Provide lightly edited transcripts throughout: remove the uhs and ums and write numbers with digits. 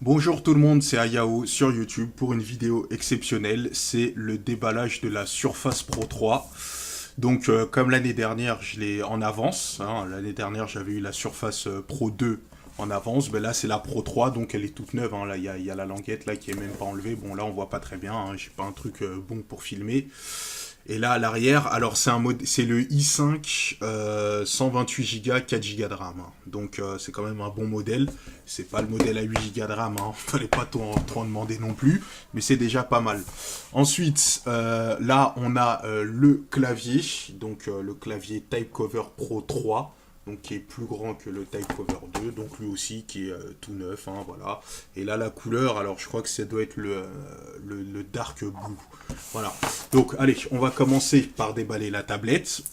Bonjour tout le monde, c'est Ayao sur YouTube pour une vidéo exceptionnelle. C'est le déballage de la Surface Pro 3. Donc comme l'année dernière, je l'ai en avance. L'année dernière, j'avais eu la Surface Pro 2 en avance. Ben là, c'est la Pro 3, donc elle est toute neuve. Là, il y a la languette là qui est même pas enlevée. Bon, là, on voit pas très bien. J'ai pas un truc bon pour filmer. Et là, à l'arrière, alors c'est le i5 128 Go, 4 Go de RAM. Donc c'est quand même un bon modèle. C'est pas le modèle à 8 Go de RAM, fallait pas trop en demander non plus, mais c'est déjà pas mal. Ensuite, là, on a le clavier, donc le clavier Typecover Pro 3, donc qui est plus grand que le Typecover 2, donc lui aussi qui est tout neuf, voilà. Et là, la couleur, alors je crois que ça doit être le Dark Blue. Voilà. Donc, allez, on va commencer par déballer la tablette.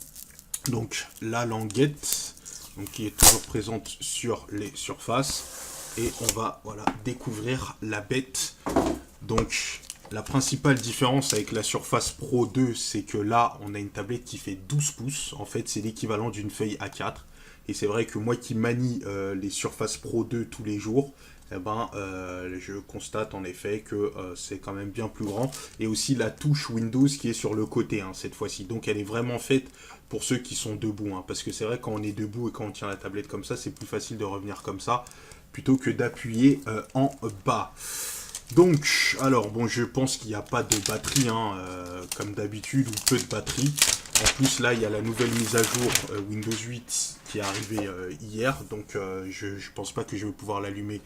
Donc, la languette, donc, qui est toujours présente sur les surfaces. Et on va, voilà, découvrir la bête. Donc, la principale différence avec la Surface Pro 2, c'est que là, on a une tablette qui fait 12 pouces. En fait, c'est l'équivalent d'une feuille A4. Et c'est vrai que moi qui manie les Surface Pro 2 tous les jours, je constate en effet que c'est quand même bien plus grand. Et aussi la touche Windows qui est sur le côté cette fois-ci. Donc elle est vraiment faite pour ceux qui sont debout. Parce que c'est vrai quand on est debout et quand on tient la tablette comme ça, c'est plus facile de revenir comme ça plutôt que d'appuyer en bas. Donc, alors bon, je pense qu'il n'y a pas de batterie, comme d'habitude, ou peu de batterie. En plus, là, il y a la nouvelle mise à jour Windows 8 qui est arrivée hier, donc je ne pense pas que je vais pouvoir l'allumer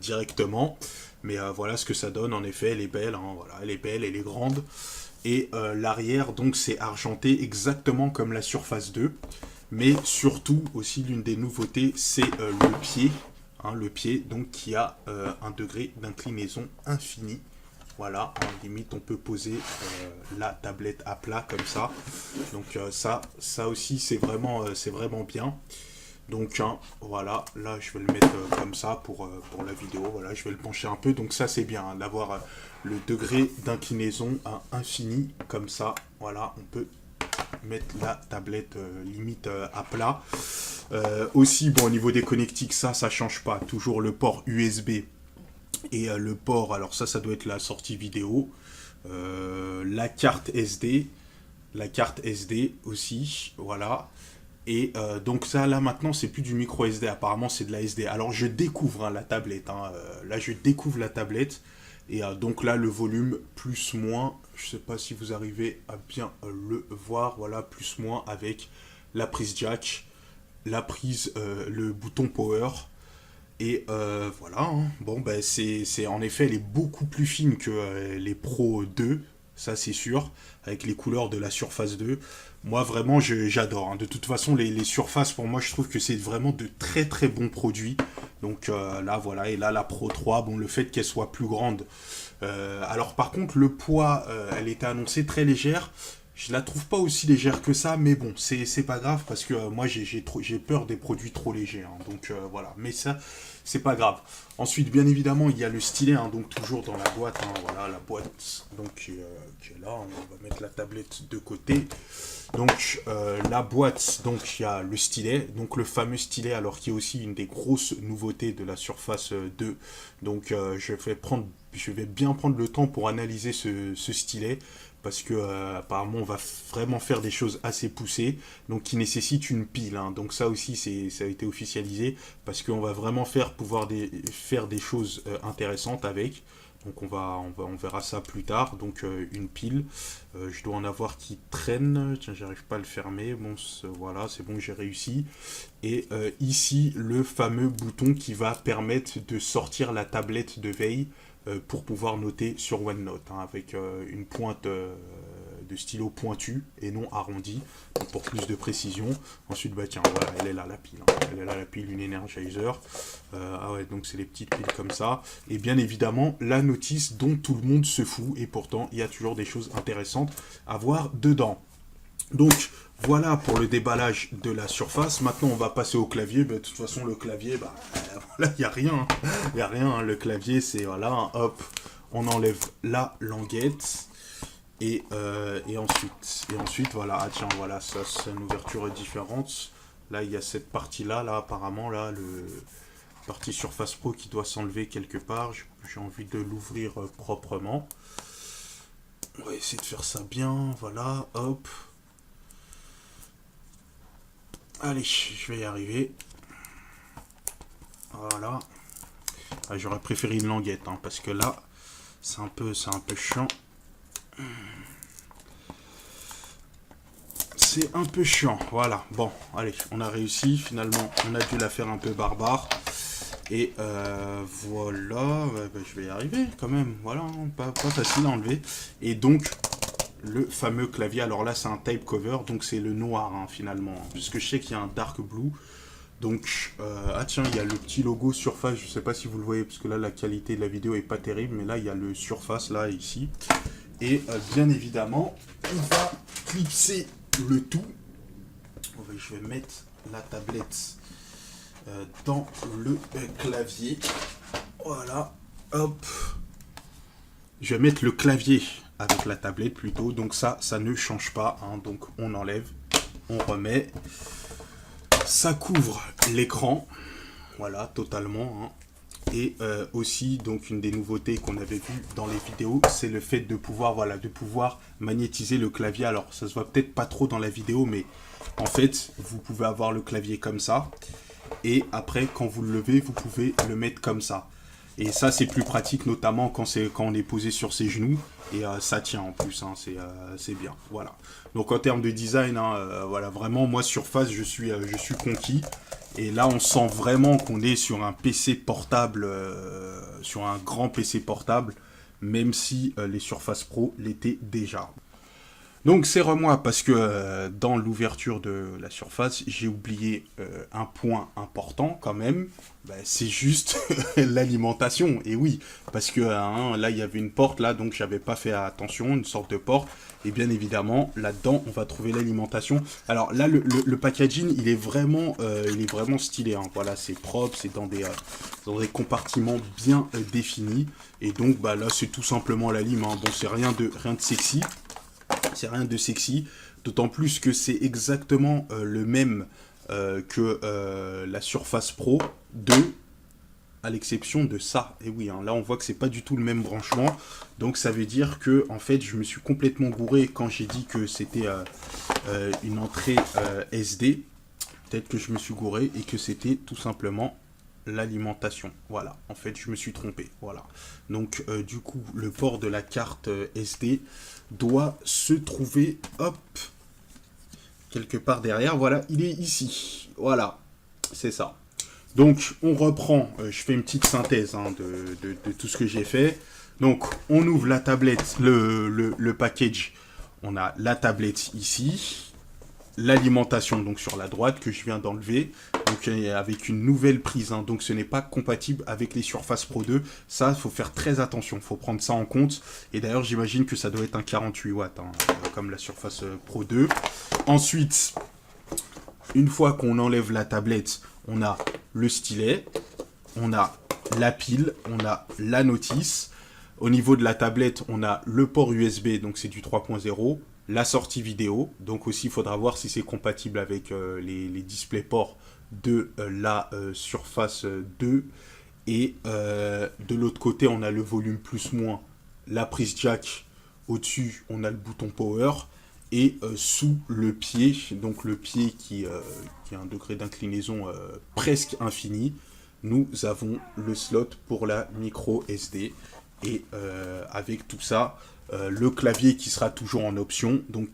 directement. Mais voilà ce que ça donne, en effet, elle est belle, voilà, elle est belle, elle est grande. Et l'arrière, donc, c'est argenté exactement comme la Surface 2. Mais surtout, aussi, l'une des nouveautés, c'est le pied. Le pied donc qui a un degré d'inclinaison infini. Voilà, en limite on peut poser la tablette à plat comme ça. Donc ça aussi c'est vraiment bien. Donc voilà, là je vais le mettre comme ça pour la vidéo. Voilà, je vais le pencher un peu. Donc ça c'est bien d'avoir le degré d'inclinaison à infini comme ça. Voilà, on peut mettre la tablette limite à plat. Aussi, bon, au niveau des connectiques, ça change pas. Toujours le port USB et le port, alors ça doit être la sortie vidéo. La carte SD aussi, voilà. Et donc ça, là maintenant, c'est plus du micro SD, apparemment c'est de la SD. Alors je découvre la tablette, là je découvre la tablette. Et donc là, le volume plus-moins, je sais pas si vous arrivez à bien le voir, voilà, plus-moins avec la prise jack, la prise, le bouton power. Et voilà, bon, ben c'est en effet, elle est beaucoup plus fine que les Pro 2, ça c'est sûr, avec les couleurs de la Surface 2. Moi vraiment, j'adore. De toute façon, les surfaces, pour moi, je trouve que c'est vraiment de très très bons produits. Donc là, voilà, et là, la Pro 3, bon, le fait qu'elle soit plus grande. Alors par contre, le poids, elle était annoncée très légère. Je la trouve pas aussi légère que ça, mais bon, c'est pas grave parce que moi j'ai peur des produits trop légers, donc voilà. Mais ça, c'est pas grave. Ensuite, bien évidemment, il y a le stylet, donc toujours dans la boîte, voilà, la boîte donc qui est là. On va mettre la tablette de côté. Donc la boîte, donc il y a le stylet, donc le fameux stylet, alors qui est aussi une des grosses nouveautés de la Surface 2. Donc je vais bien prendre le temps pour analyser ce stylet parce que apparemment on va vraiment faire des choses assez poussées, donc qui nécessitent une pile. Donc ça aussi ça a été officialisé parce qu'on va vraiment faire des choses intéressantes avec. Donc on verra ça plus tard. Donc une pile, je dois en avoir qui traîne. Tiens, j'arrive pas à le fermer. Bon, voilà, c'est bon, j'ai réussi. Et ici, le fameux bouton qui va permettre de sortir la tablette de veille pour pouvoir noter sur OneNote, avec une pointe de stylo pointu et non arrondi, pour plus de précision. Ensuite, bah tiens, voilà, elle est là la pile. Elle est là la pile, une Energizer. Ah ouais, donc c'est les petites piles comme ça. Et bien évidemment, la notice dont tout le monde se fout, et pourtant, il y a toujours des choses intéressantes à voir dedans. Donc, voilà pour le déballage de la surface. Maintenant, on va passer au clavier. De toute façon, le clavier, voilà, il n'y a rien. Il n'y a rien. Le clavier, c'est, voilà, hop, on enlève la languette. Et ensuite, voilà, ah tiens, voilà, ça, c'est une ouverture différente. Là, il y a cette partie-là, là, apparemment, là, partie Surface Pro qui doit s'enlever quelque part. J'ai envie de l'ouvrir proprement. On va essayer de faire ça bien. Voilà, hop. Allez, je vais y arriver. Voilà. Ah, j'aurais préféré une languette, hein, parce que là, c'est un peu chiant. C'est un peu chiant, voilà. Bon, allez, on a réussi. Finalement, on a dû la faire un peu barbare. Et voilà, je vais y arriver quand même. Voilà, pas facile à enlever. Et donc, le fameux clavier. Alors là, c'est un type cover, donc c'est le noir, hein, finalement. Puisque je sais qu'il y a un dark blue. Donc, ah tiens, il y a le petit logo Surface. Je sais pas si vous le voyez, parce que là, la qualité de la vidéo est pas terrible. Mais là, il y a le Surface, là, ici. Et bien évidemment, on va clipser le tout. Je vais mettre la tablette dans le clavier. Voilà, hop. Je vais mettre le clavier avec la tablette plutôt. Donc ça ne change pas, hein. Donc on enlève, on remet. Ça couvre l'écran. Voilà, totalement, hein. Et aussi, donc, une des nouveautés qu'on avait vues dans les vidéos, c'est le fait de pouvoir, voilà, de pouvoir magnétiser le clavier. Alors, ça se voit peut-être pas trop dans la vidéo, mais en fait, vous pouvez avoir le clavier comme ça. Et après, quand vous le levez, vous pouvez le mettre comme ça. Et ça, c'est plus pratique, notamment quand on est posé sur ses genoux. Et ça tient en plus, hein, c'est bien. Voilà. Donc, en termes de design, hein, voilà, vraiment, moi, Surface, je suis conquis. Et là, on sent vraiment qu'on est sur un PC portable, sur un grand PC portable, même si les Surface Pro l'étaient déjà. Donc, c'est moi parce que dans l'ouverture de la Surface, j'ai oublié un point important quand même. C'est juste l'alimentation. Et oui, parce que là, il y avait une porte, là, donc j'avais pas fait attention, une sorte de porte. Et bien évidemment, là-dedans, on va trouver l'alimentation. Alors là, le packaging, il est vraiment stylé, hein. Voilà, c'est propre, c'est dans des compartiments bien définis. Et donc, là, c'est tout simplement la lime, hein. Bon, c'est rien de sexy. C'est rien de sexy. D'autant plus que c'est exactement le même que la Surface Pro 2. À l'exception de ça. Et oui, hein, là on voit que c'est pas du tout le même branchement. Donc ça veut dire que en fait je me suis complètement gouré quand j'ai dit que c'était une entrée SD. Peut-être que je me suis gouré et que c'était tout simplement l'alimentation. Voilà, en fait je me suis trompé. Voilà. Donc du coup le port de la carte SD doit se trouver, hop, quelque part derrière. Voilà, il est ici. Voilà, c'est ça. Donc, on reprend, je fais une petite synthèse, hein, de tout ce que j'ai fait. Donc, on ouvre la tablette, le package. On a la tablette ici, l'alimentation donc sur la droite que je viens d'enlever. Donc, avec une nouvelle prise, hein, donc ce n'est pas compatible avec les Surface Pro 2. Ça, il faut faire très attention, il faut prendre ça en compte. Et d'ailleurs, j'imagine que ça doit être un 48 watts, hein, comme la Surface Pro 2. Ensuite, une fois qu'on enlève la tablette, on a le stylet, on a la pile, on a la notice. Au niveau de la tablette, on a le port USB, donc c'est du 3.0, la sortie vidéo. Donc aussi, il faudra voir si c'est compatible avec les DisplayPort de la Surface 2. Et de l'autre côté, on a le volume plus-moins, la prise jack. Au-dessus, on a le bouton power. Et sous le pied, donc le pied qui a un degré d'inclinaison presque infini, nous avons le slot pour la micro SD. Et avec tout ça, le clavier qui sera toujours en option, donc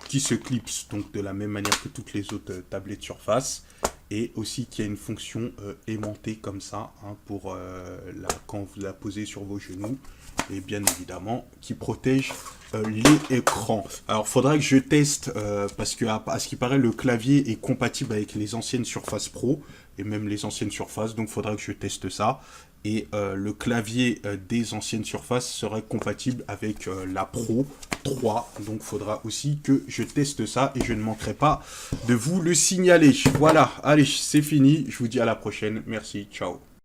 qui se clipse donc de la même manière que toutes les autres tablettes Surface. Et aussi qui a une fonction aimantée comme ça, hein, pour quand vous la posez sur vos genoux. Et bien évidemment, qui protège l'écran. Alors, il faudra que je teste, parce que à ce qui paraît, le clavier est compatible avec les anciennes Surface Pro, et même les anciennes Surface, donc il faudra que je teste ça. Et le clavier des anciennes Surface serait compatible avec la Pro 3, donc il faudra aussi que je teste ça, et je ne manquerai pas de vous le signaler. Voilà, allez, c'est fini, je vous dis à la prochaine, merci, ciao.